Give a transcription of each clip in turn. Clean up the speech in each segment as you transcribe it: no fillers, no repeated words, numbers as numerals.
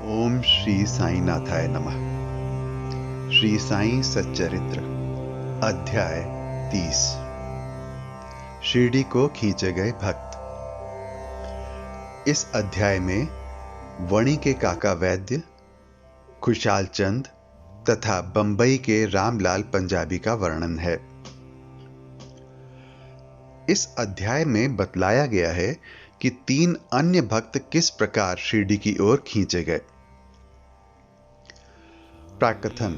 ओम श्री साई नाथाय नमः। श्री साई सच्चरित्र अध्याय 30। शिरडी को खींचे गए भक्त। इस अध्याय में वणी के काका वैद्य, खुशाल चंद तथा बंबई के रामलाल पंजाबी का वर्णन है। इस अध्याय में बतलाया गया है कि 3 अन्य भक्त किस प्रकार शिरडी की ओर खींचे गए। प्राकथन: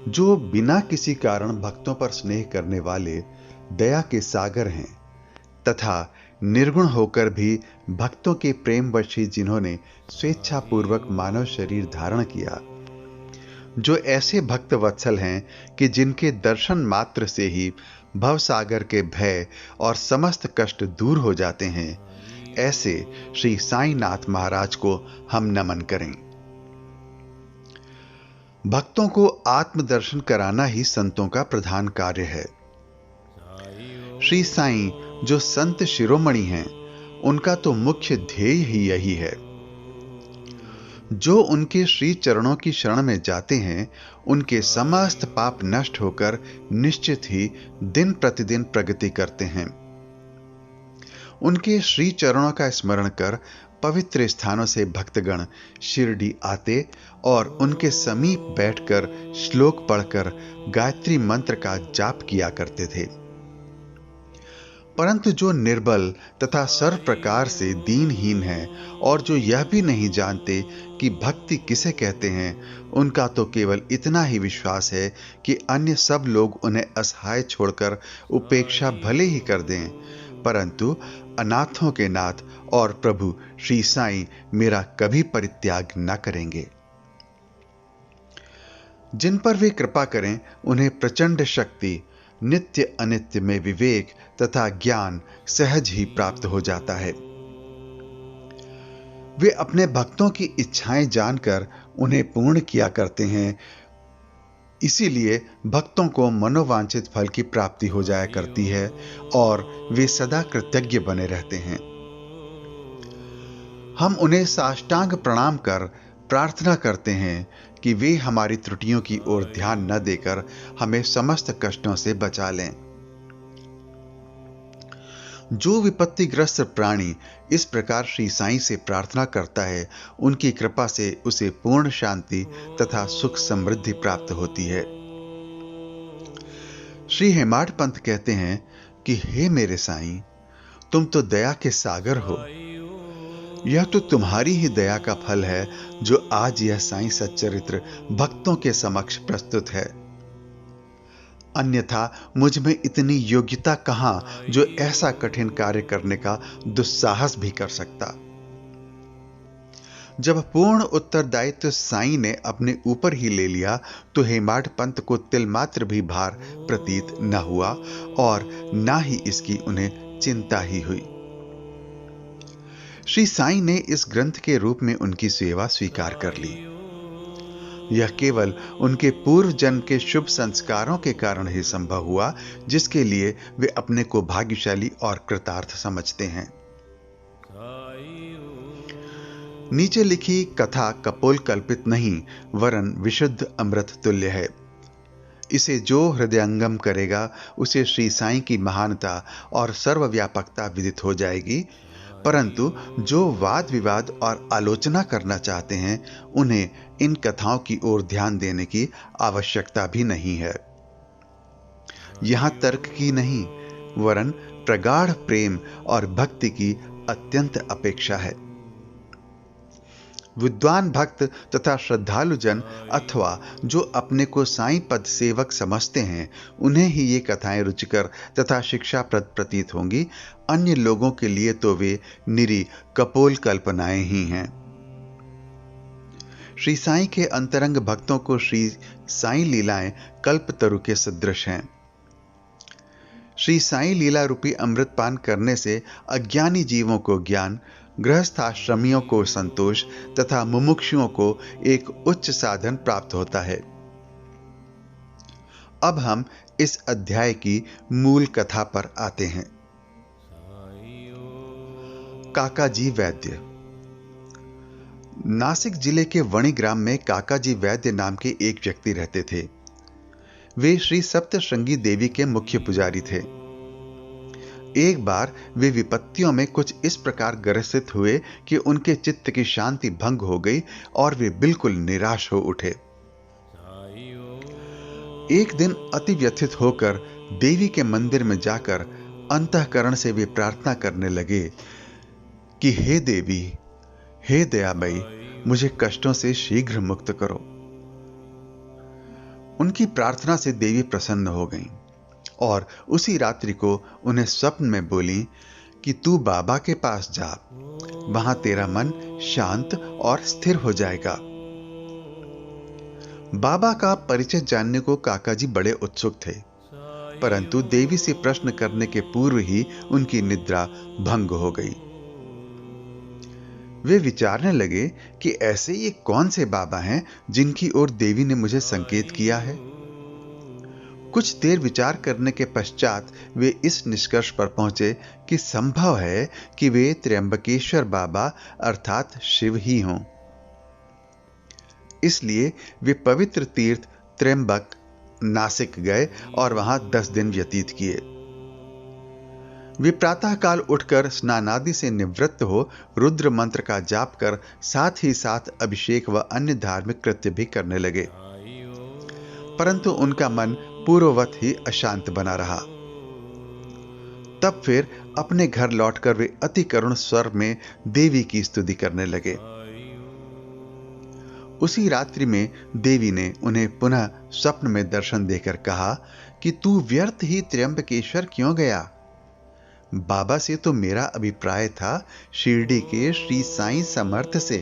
जो बिना किसी कारण भक्तों पर स्नेह करने वाले दया के सागर हैं तथा निर्गुण होकर भी भक्तों के प्रेमवश ही जिन्होंने स्वेच्छापूर्वक मानव शरीर धारण किया, जो ऐसे भक्त वत्सल हैं कि जिनके दर्शन मात्र से ही भवसागर के भय और समस्त कष्ट दूर हो जाते हैं, ऐसे श्री साईनाथ महाराज को हम नमन करें। भक्तों को आत्मदर्शन कराना ही संतों का प्रधान कार्य है। श्री साईं जो संत शिरोमणि हैं, उनका तो मुख्य ध्येय ही यही है। जो उनके श्री चरणों की शरण में जाते हैं, उनके समस्त पाप नष्ट होकर निश्चित ही दिन प्रतिदिन प्रगति करते हैं। उनके श्री चरणों का स्मरण कर पवित्र स्थानों से भक्तगण शिरडी आते और उनके समीप बैठकर श्लोक पढ़कर गायत्री मंत्र का जाप किया करते थे। परंतु जो निर्बल तथा सर्व प्रकार से दीनहीन हैं और जो यह भी नहीं जानते कि भक्ति किसे कहते हैं, उनका तो केवल इतना ही विश्वास है कि अन्य सब लोग उन्हें असहाय छोड़कर उपेक्षा भले ही कर दें, परंतु अनाथों के नाथ और प्रभु श्री साईं मेरा कभी परित्याग न करेंगे। जिन पर वे कृपा करें, उन्हें प्रचंड शक्ति, नित्य अनित्य में विवेक तथा ज्ञान सहज ही प्राप्त हो जाता है। वे अपने भक्तों की इच्छाएं जानकर उन्हें पूर्ण किया करते हैं, इसीलिए भक्तों को मनोवांछित फल की प्राप्ति हो जाया करती है और वे सदा कृतज्ञ बने रहते हैं। हम उन्हें साष्टांग प्रणाम कर प्रार्थना करते हैं कि वे हमारी त्रुटियों की ओर ध्यान न देकर हमें समस्त कष्टों से बचा लें। जो विपत्तिग्रस्त प्राणी इस प्रकार श्री साईं से प्रार्थना करता है, उनकी कृपा से उसे पूर्ण शांति तथा सुख समृद्धि प्राप्त होती है। श्री हेमाड पंत कहते हैं कि हे मेरे साईं, तुम तो दया के सागर हो। यह तो तुम्हारी ही दया का फल है जो आज यह साईं सच्चरित्र भक्तों के समक्ष प्रस्तुत है। अन्यथा मुझ में इतनी योग्यता कहां जो ऐसा कठिन कार्य करने का दुस्साहस भी कर सकता। जब पूर्ण उत्तरदायित्व साईं ने अपने ऊपर ही ले लिया, तो हेमाड पंत को तिल मात्र भी भार प्रतीत न हुआ और न ही इसकी उन्हें चिंता ही हुई। श्री साईं ने इस ग्रंथ के रूप में उनकी सेवा स्वीकार कर ली। यह केवल उनके पूर्व जन्म के शुभ संस्कारों के कारण ही संभव हुआ, जिसके लिए वे अपने को भाग्यशाली और कृतार्थ समझते हैं। नीचे लिखी कथा कपोल कल्पित नहीं, वरन विशुद्ध अमृत तुल्य है। इसे जो हृदयंगम करेगा, उसे श्री साईं की महानता और सर्वव्यापकता विदित हो जाएगी। परंतु जो वाद विवाद और आलोचना करना चाहते हैं, उन्हें इन कथाओं की ओर ध्यान देने की आवश्यकता भी नहीं है। यहां तर्क की नहीं, वरन प्रगाढ़ प्रेम और भक्ति की अत्यंत अपेक्षा है। विद्वान भक्त तथा श्रद्धालु जन अथवा जो अपने को साईं पद सेवक समझते हैं, उन्हें ही ये कथाएं रुचिकर तथा शिक्षाप्रद प्रतीत होंगी। अन्य लोगों के लिए तो वे निरी कपोल कल्पनाएं ही हैं। श्री साईं के अंतरंग भक्तों को श्री साईं लीलाएं कल्पतरु के सदृश हैं। श्री साईं लीला रूपी अमृतपान करने से अज्ञानी जीवों को ज्ञान, गृहस्थाश्रमियों को संतोष तथा मुमुक्षुओं को एक उच्च साधन प्राप्त होता है। अब हम इस अध्याय की मूल कथा पर आते हैं। काका जी वैद्य। नासिक जिले के वणी ग्राम में काकाजी वैद्य नाम के एक व्यक्ति रहते थे। वे श्री सप्तशृंगी देवी के मुख्य पुजारी थे। एक बार वे विपत्तियों में कुछ इस प्रकार ग्रसित हुए कि उनके चित्त की शांति भंग हो गई और वे बिल्कुल निराश हो उठे। एक दिन अति व्यथित होकर देवी के मंदिर में जाकर अंतःकरण से वे प्रार्थना करने लगे कि हे देवी, हे दयामयी, मुझे कष्टों से शीघ्र मुक्त करो। उनकी प्रार्थना से देवी प्रसन्न हो गईं और उसी रात्रि को उन्हें स्वप्न में बोली कि तू बाबा के पास जा, वहां तेरा मन शांत और स्थिर हो जाएगा। बाबा का परिचय जानने को काकाजी बड़े उत्सुक थे, परंतु देवी से प्रश्न करने के पूर्व ही उनकी निद्रा भंग हो गई। वे विचारने लगे कि ऐसे ये कौन से बाबा हैं जिनकी ओर देवी ने मुझे संकेत किया है। कुछ देर विचार करने के पश्चात वे इस निष्कर्ष पर पहुंचे कि संभव है कि वे त्र्यंबकेश्वर बाबा अर्थात शिव ही हों। इसलिए वे पवित्र तीर्थ त्र्यंबक नासिक गए और वहां 10 दिन व्यतीत किए। वे प्रातःकाल उठकर स्नानादि से निवृत्त हो रुद्र मंत्र का जाप कर साथ ही साथ अभिषेक व अन्य धार्मिक कृत्य भी करने लगे, परंतु उनका मन पूर्ववत ही अशांत बना रहा। तब फिर अपने घर लौटकर वे अति करुण स्वर में देवी की स्तुति करने लगे। उसी रात्रि में देवी ने उन्हें पुनः स्वप्न में दर्शन देकर कहा कि तू व्यर्थ ही त्र्यंबकेश्वर क्यों गया? बाबा से तो मेरा अभिप्राय था शिरडी के श्री साईं समर्थ से।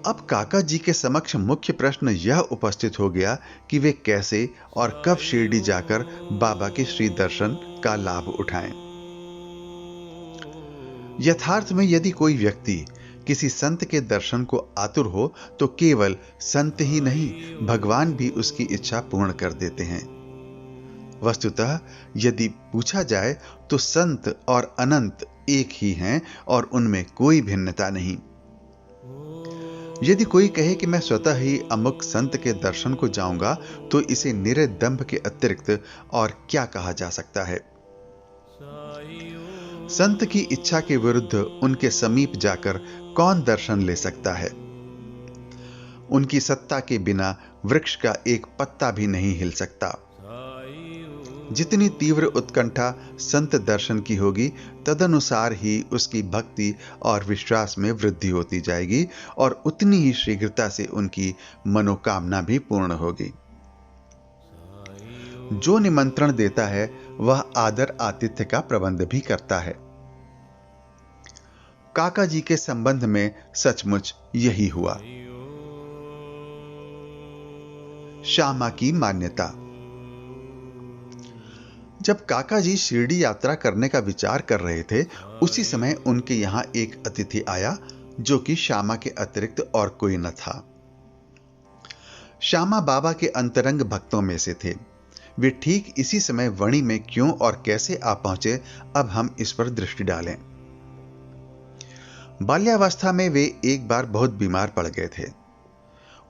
अब काका जी के समक्ष मुख्य प्रश्न यह उपस्थित हो गया कि वे कैसे और कब शिरडी जाकर बाबा के श्री दर्शन का लाभ उठाएं। यथार्थ में यदि कोई व्यक्ति किसी संत के दर्शन को आतुर हो तो केवल संत ही नहीं, भगवान भी उसकी इच्छा पूर्ण कर देते हैं। वस्तुतः यदि पूछा जाए तो संत और अनंत एक ही हैं और उनमें कोई भिन्नता नहीं। यदि कोई कहे कि मैं स्वतः ही अमुक संत के दर्शन को जाऊंगा तो इसे निरे दंभ के अतिरिक्त और क्या कहा जा सकता है। संत की इच्छा के विरुद्ध उनके समीप जाकर कौन दर्शन ले सकता है? उनकी सत्ता के बिना वृक्ष का एक पत्ता भी नहीं हिल सकता। जितनी तीव्र उत्कंठा संत दर्शन की होगी तदनुसार ही उसकी भक्ति और विश्वास में वृद्धि होती जाएगी और उतनी ही शीघ्रता से उनकी मनोकामना भी पूर्ण होगी। जो निमंत्रण देता है वह आदर आतिथ्य का प्रबंध भी करता है। काका जी के संबंध में सचमुच यही हुआ। श्यामा की मान्यता। जब काका जी शिरडी यात्रा करने का विचार कर रहे थे, उसी समय उनके यहां एक अतिथि आया जो कि श्यामा के अतिरिक्त और कोई न था। श्यामा बाबा के अंतरंग भक्तों में से थे। वे ठीक इसी समय वणी में क्यों और कैसे आ पहुंचे, अब हम इस पर दृष्टि डालें। बाल्यावस्था में वे एक बार बहुत बीमार पड़ गए थे।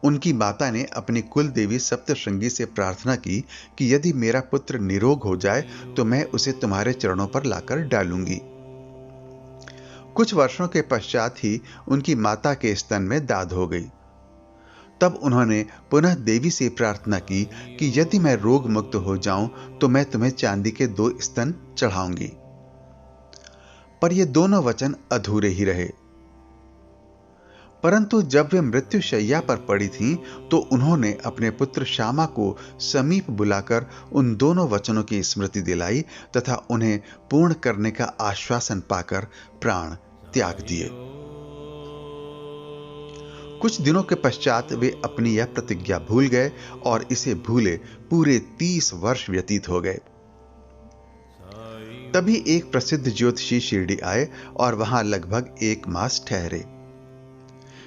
उनकी माता ने अपनी कुल देवी सप्तशृंगी से प्रार्थना की कि यदि मेरा पुत्र निरोग हो जाए तो मैं उसे तुम्हारे चरणों पर लाकर डालूंगी। कुछ वर्षों के पश्चात ही उनकी माता के स्तन में दाद हो गई। तब उन्होंने पुनः देवी से प्रार्थना की कि यदि मैं रोग मुक्त हो जाऊं तो मैं तुम्हें चांदी के 2 स्तन चढ़ाऊंगी। पर ये दोनों वचन अधूरे ही रहे। परंतु जब वे मृत्यु शैया पर पड़ी थीं, तो उन्होंने अपने पुत्र श्यामा को समीप बुलाकर उन दोनों वचनों की स्मृति दिलाई तथा उन्हें पूर्ण करने का आश्वासन पाकर प्राण त्याग दिए। कुछ दिनों के पश्चात वे अपनी यह प्रतिज्ञा भूल गए और इसे भूले पूरे 30 वर्ष व्यतीत हो गए। तभी एक प्रसिद्ध ज्योतिषी शिरडी आए और वहां लगभग 1 मास ठहरे।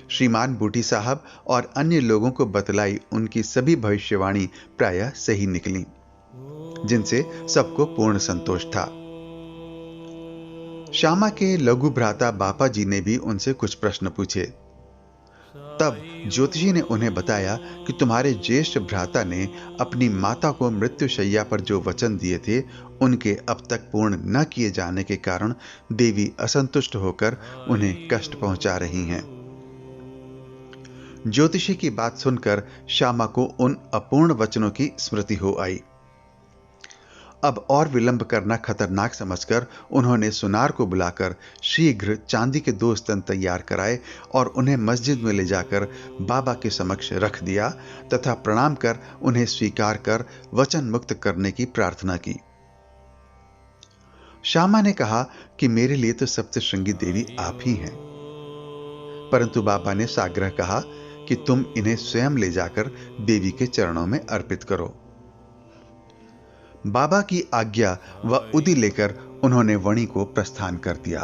श्रीमान बूटी साहब और अन्य लोगों को बतलाई उनकी सभी भविष्यवाणी प्रायः सही निकली, जिनसे सबको पूर्ण संतोष था। श्यामा के लघु भ्राता बापा जी ने भी उनसे कुछ प्रश्न पूछे। तब ज्योतिषी ने उन्हें बताया कि तुम्हारे ज्येष्ठ भ्राता ने अपनी माता को मृत्युशैया पर जो वचन दिए थे उनके अब तक पूर्ण न किए जाने के कारण देवी असंतुष्ट होकर उन्हें कष्ट पहुंचा रही हैं। ज्योतिषी की बात सुनकर श्यामा को उन अपूर्ण वचनों की स्मृति हो आई। अब और विलंब करना खतरनाक समझकर उन्होंने सुनार को बुलाकर शीघ्र चांदी के 2 स्तन तैयार कराए और उन्हें मस्जिद में ले जाकर बाबा के समक्ष रख दिया तथा प्रणाम कर उन्हें स्वीकार कर वचन मुक्त करने की प्रार्थना की। श्यामा ने कहा कि मेरे लिए तो सप्तशृंगी देवी आप ही हैं, परंतु बाबा ने साग्रह कहा कि तुम इन्हें स्वयं ले जाकर देवी के चरणों में अर्पित करो। बाबा की आज्ञा व उदी लेकर उन्होंने वणी को प्रस्थान कर दिया।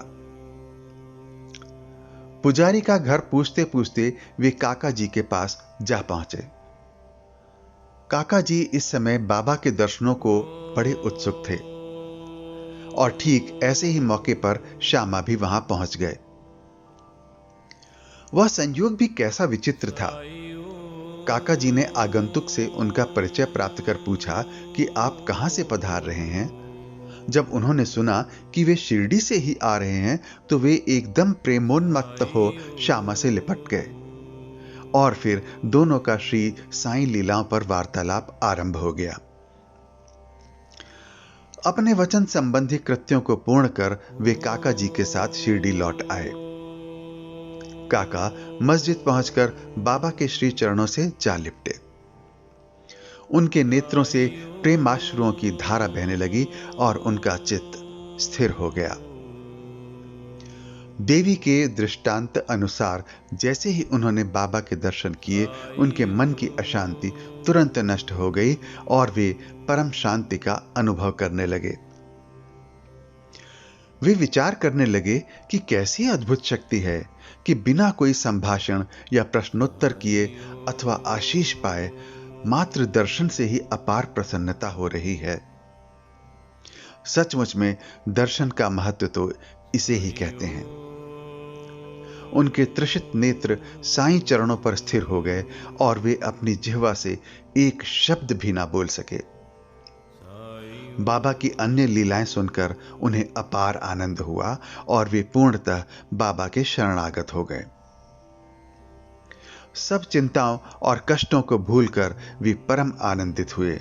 पुजारी का घर पूछते पूछते वे काका जी के पास जा पहुंचे। काका जी इस समय बाबा के दर्शनों को बड़े उत्सुक थे और ठीक ऐसे ही मौके पर श्यामा भी वहां पहुंच गए। वह संयोग भी कैसा विचित्र था। काका जी ने आगंतुक से उनका परिचय प्राप्त कर पूछा कि आप कहां से पधार रहे हैं। जब उन्होंने सुना कि वे शिरडी से ही आ रहे हैं तो वे एकदम प्रेमोन्मत्त हो श्यामा से लिपट गए और फिर दोनों का श्री साईं लीलाओं पर वार्तालाप आरंभ हो गया। अपने वचन संबंधी कृत्यों को पूर्ण कर वे काका जी के साथ शिरडी लौट आए। काका मस्जिद पहुंचकर बाबा के श्री चरणों से जा लिपटे। उनके नेत्रों से प्रेमाश्रुओं की धारा बहने लगी और उनका चित्त स्थिर हो गया। देवी के दृष्टांत अनुसार जैसे ही उन्होंने बाबा के दर्शन किए उनके मन की अशांति तुरंत नष्ट हो गई और वे परम शांति का अनुभव करने लगे। वे विचार करने लगे कि कैसी अद्भुत शक्ति है कि बिना कोई संभाषण या प्रश्नोत्तर किए अथवा आशीष पाए मात्र दर्शन से ही अपार प्रसन्नता हो रही है। सचमुच में दर्शन का महत्व तो इसे ही कहते हैं। उनके तृषित नेत्र साईं चरणों पर स्थिर हो गए और वे अपनी जिह्वा से एक शब्द भी ना बोल सके। बाबा की अन्य लीलाएं सुनकर उन्हें अपार आनंद हुआ और वे पूर्णतः बाबा के शरणागत हो गए। सब चिंताओं और कष्टों को भूलकर वे परम आनंदित हुए।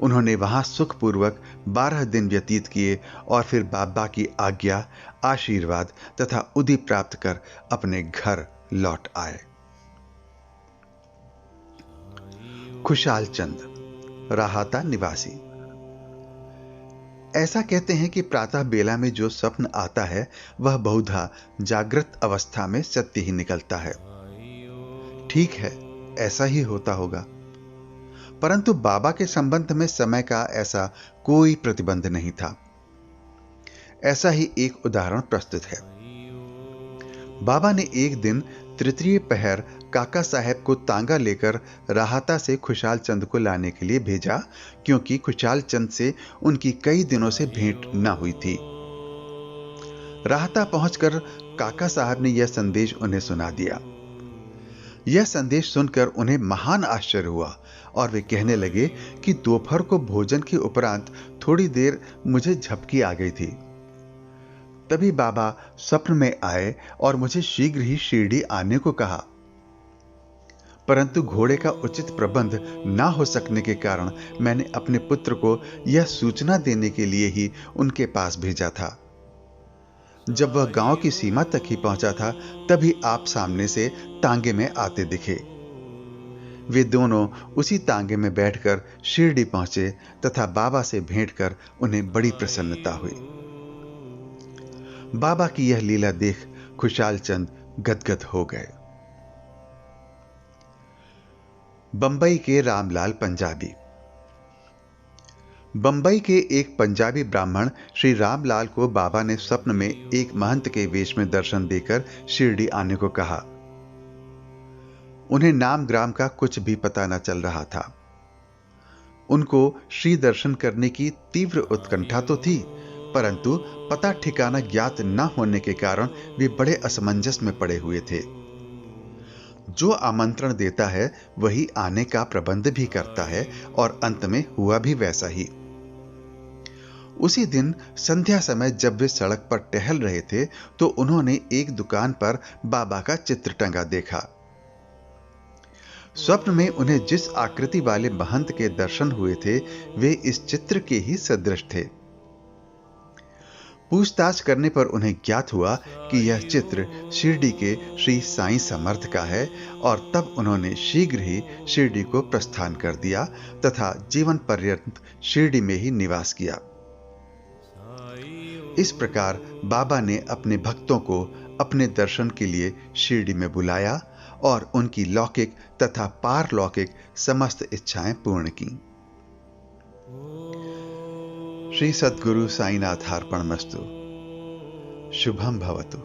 उन्होंने वहां सुखपूर्वक 12 दिन व्यतीत किए और फिर बाबा की आज्ञा, आशीर्वाद तथा उदी प्राप्त कर अपने घर लौट आए। खुशाल चंद, राहाता निवासी। ऐसा कहते हैं कि प्रातः बेला में जो स्वप्न आता है वह बहुधा जागृत अवस्था में सत्य ही निकलता है। ठीक है, ऐसा ही होता होगा, परंतु बाबा के संबंध में समय का ऐसा कोई प्रतिबंध नहीं था। ऐसा ही एक उदाहरण प्रस्तुत है। बाबा ने एक दिन तृतीय पहर काका साहब को तांगा लेकर राहाता से खुशाल चंद को लाने के लिए भेजा, क्योंकि खुशाल चंद से उनकी कई दिनों से भेंट न हुई थी। राहाता पहुंचकर काका साहब ने यह संदेश उन्हें सुना दिया। यह संदेश सुनकर उन्हें महान आश्चर्य हुआ और वे कहने लगे कि दोपहर को भोजन के उपरांत थोड़ी देर मुझे झपकी आ गई थी। तभी बाबा स्वप्न में आए और मुझे शीघ्र ही शिरडी आने को कहा, परंतु घोड़े का उचित प्रबंध ना हो सकने के कारण मैंने अपने पुत्र को यह सूचना देने के लिए ही उनके पास भेजा था। जब वह गांव की सीमा तक ही पहुंचा था तभी आप सामने से तांगे में आते दिखे। वे दोनों उसी तांगे में बैठकर शिरडी पहुंचे तथा बाबा से भेंट कर उन्हें बड़ी प्रसन्नता हुई। बाबा की यह लीला देख खुशाल चंद गदगद हो गए। बंबई के रामलाल पंजाबी। बंबई के एक पंजाबी ब्राह्मण श्री रामलाल को बाबा ने स्वप्न में एक महंत के वेश में दर्शन देकर शिरडी आने को कहा। उन्हें नाम ग्राम का कुछ भी पता न चल रहा था। उनको श्री दर्शन करने की तीव्र उत्कंठा तो थी, परंतु पता ठिकाना ज्ञात न होने के कारण वे बड़े असमंजस में पड़े हुए थे। जो आमंत्रण देता है वही आने का प्रबंध भी करता है, और अंत में हुआ भी वैसा ही। उसी दिन संध्या समय जब वे सड़क पर टहल रहे थे तो उन्होंने एक दुकान पर बाबा का चित्र टंगा देखा। स्वप्न में उन्हें जिस आकृति वाले महंत के दर्शन हुए थे वे इस चित्र के ही सदृश थे। पूछताछ करने पर उन्हें ज्ञात हुआ कि यह चित्र शिरडी के श्री साईं समर्थ का है, और तब उन्होंने शीघ्र ही शिरडी को प्रस्थान कर दिया तथा जीवन पर्यंत शिरडी में ही निवास किया। इस प्रकार बाबा ने अपने भक्तों को अपने दर्शन के लिए शिरडी में बुलाया और उनकी लौकिक तथा पारलौकिक समस्त इच्छाएं पूर्ण की। श्री सद्गुरु साईनाथार्पणमस्तु। शुभम भवतु।